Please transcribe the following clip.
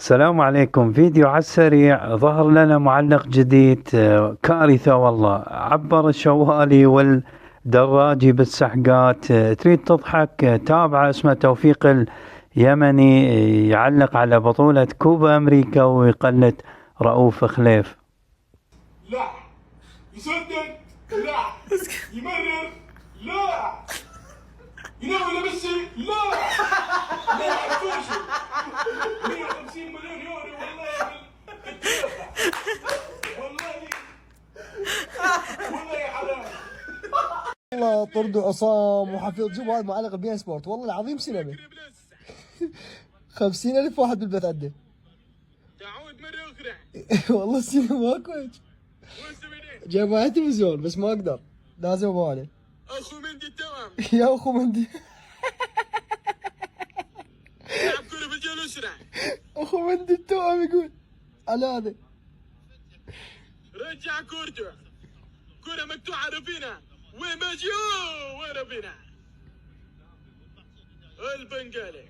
السلام عليكم. فيديو على السريع، ظهر لنا معلق جديد، كارثة والله. عبر الشوالي والدراجي بالسحقات. تريد تضحك؟ تابعه، اسمه توفيق اليمني، يعلق على بطولة كوبا أمريكا ويقلد رؤوف خليف. لا يسدد، لا يمرر، لا يناول ميسي، لا لا عفوشي 150 مليون يورو والله بالكلفة، والله والله يا حرام. والله طرد عصام وحفيظ جيب هذا معلق بي ان سبورت، والله العظيم سينما. 50,000 واحد بالبيت عنده. تعود مرة أخرى. والله السينما كويس. جايب معي تلفزيون بس ما اقدر، لازم ابغى عليه. أخو مندي التوام. يا اخو مندي. لعب كرة بالجو الأسرع. اخو مندي التوام يقول على هذا. رجع كورته، كرة مقطوعة رفينا، وين ماجيو وين رفينا البنغالي.